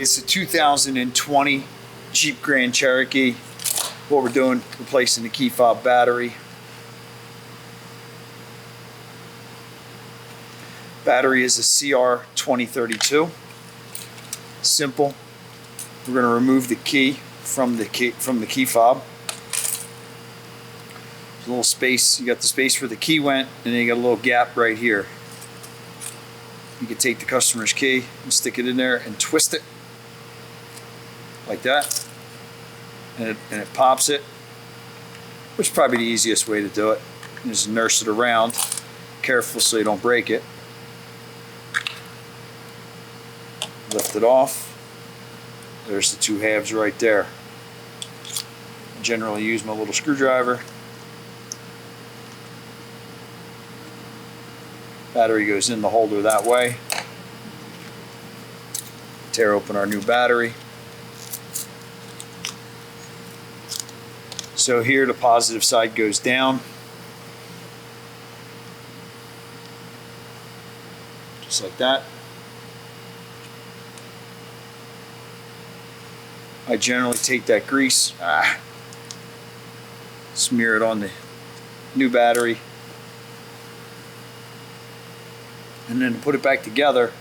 It's a 2020 Jeep Grand Cherokee. What we're doing, replacing the key fob battery. Battery is a CR 2032. Simple. We're going to remove the key from the key fob. There's a little space. You got the space where the key went, and then you got a little gap right here. You can take the customer's key and stick it in there and twist it like that, and it pops it, which is probably the easiest way to do it. Just nurse it around, careful so you don't break it. Lift it off. There's the two halves right there. I generally use my little screwdriver. Battery goes in the holder that way. Tear open our new battery. So here the positive side goes down. Just like that. I generally take that grease, smear it on the new battery, and then to put it back together,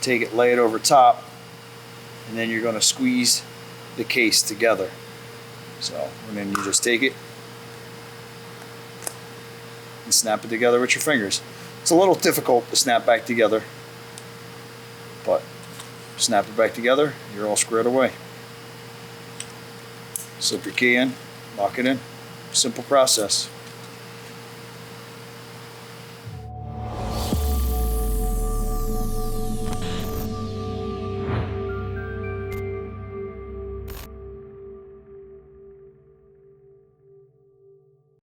take it, lay it over top, and then you're going to squeeze the case together. So, and then you just take it and snap it together with your fingers. It's a little difficult to snap back together, but snap it back together, you're all squared away. Slip your key in, lock it in. Simple process.